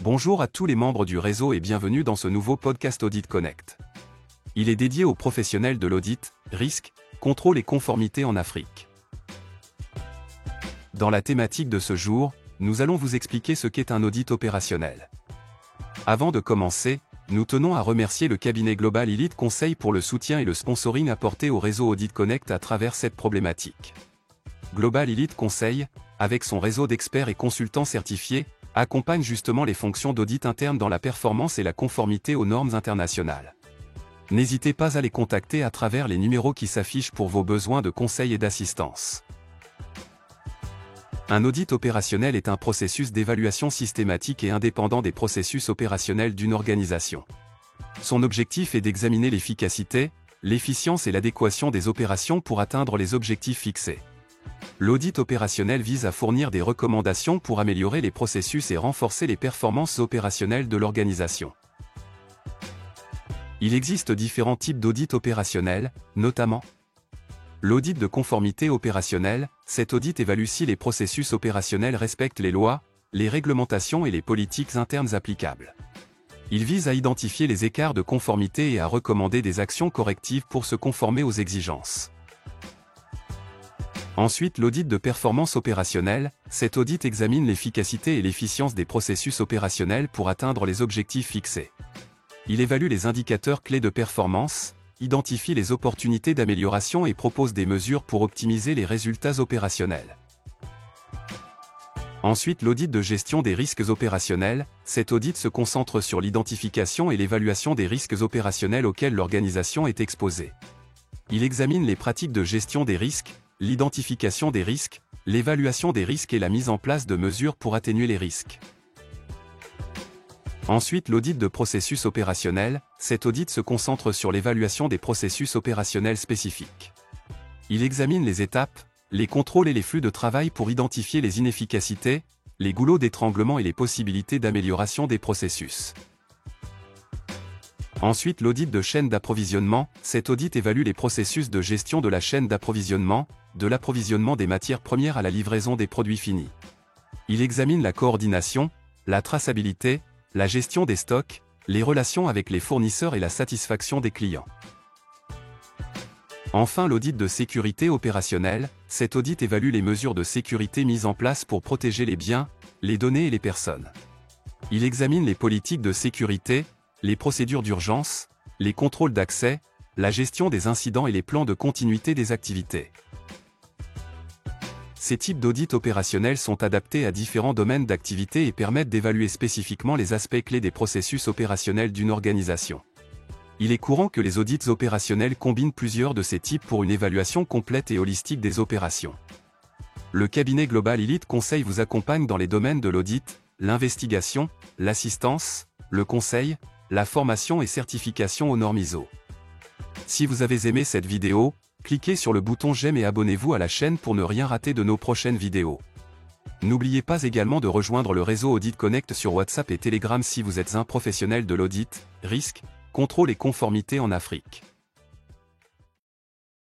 Bonjour à tous les membres du réseau et bienvenue dans ce nouveau podcast Audit Connect. Il est dédié aux professionnels de l'audit, risque, contrôle et conformité en Afrique. Dans la thématique de ce jour, nous allons vous expliquer ce qu'est un audit opérationnel. Avant de commencer, nous tenons à remercier le cabinet Global Elite Conseil pour le soutien et le sponsoring apporté au réseau Audit Connect à travers cette problématique. Global Elite Conseil, avec son réseau d'experts et consultants certifiés, accompagne justement les fonctions d'audit interne dans la performance et la conformité aux normes internationales. N'hésitez pas à les contacter à travers les numéros qui s'affichent pour vos besoins de conseil et d'assistance. Un audit opérationnel est un processus d'évaluation systématique et indépendant des processus opérationnels d'une organisation. Son objectif est d'examiner l'efficacité, l'efficience et l'adéquation des opérations pour atteindre les objectifs fixés. L'audit opérationnel vise à fournir des recommandations pour améliorer les processus et renforcer les performances opérationnelles de l'organisation. Il existe différents types d'audits opérationnels, notamment l'audit de conformité opérationnelle. Cet audit évalue si les processus opérationnels respectent les lois, les réglementations et les politiques internes applicables. Il vise à identifier les écarts de conformité et à recommander des actions correctives pour se conformer aux exigences. Ensuite, l'audit de performance opérationnelle. Cet audit examine l'efficacité et l'efficience des processus opérationnels pour atteindre les objectifs fixés. Il évalue les indicateurs clés de performance, identifie les opportunités d'amélioration et propose des mesures pour optimiser les résultats opérationnels. Ensuite, l'audit de gestion des risques opérationnels. Cet audit se concentre sur l'identification et l'évaluation des risques opérationnels auxquels l'organisation est exposée. Il examine les pratiques de gestion des risques, l'identification des risques, l'évaluation des risques et la mise en place de mesures pour atténuer les risques. Ensuite, l'audit de processus opérationnels. Cet audit se concentre sur l'évaluation des processus opérationnels spécifiques. Il examine les étapes, les contrôles et les flux de travail pour identifier les inefficacités, les goulots d'étranglement et les possibilités d'amélioration des processus. Ensuite, l'audit de chaîne d'approvisionnement. Cet audit évalue les processus de gestion de la chaîne d'approvisionnement, de l'approvisionnement des matières premières à la livraison des produits finis. Il examine la coordination, la traçabilité, la gestion des stocks, les relations avec les fournisseurs et la satisfaction des clients. Enfin, l'audit de sécurité opérationnelle. Cet audit évalue les mesures de sécurité mises en place pour protéger les biens, les données et les personnes. Il examine les politiques de sécurité, les procédures d'urgence, les contrôles d'accès, la gestion des incidents et les plans de continuité des activités. Ces types d'audits opérationnels sont adaptés à différents domaines d'activité et permettent d'évaluer spécifiquement les aspects clés des processus opérationnels d'une organisation. Il est courant que les audits opérationnels combinent plusieurs de ces types pour une évaluation complète et holistique des opérations. Le cabinet Global Elite Conseil vous accompagne dans les domaines de l'audit, l'investigation, l'assistance, le conseil, la formation et certification aux normes ISO. Si vous avez aimé cette vidéo, cliquez sur le bouton j'aime et abonnez-vous à la chaîne pour ne rien rater de nos prochaines vidéos. N'oubliez pas également de rejoindre le réseau Audit Connect sur WhatsApp et Telegram si vous êtes un professionnel de l'audit, risque, contrôle et conformité en Afrique.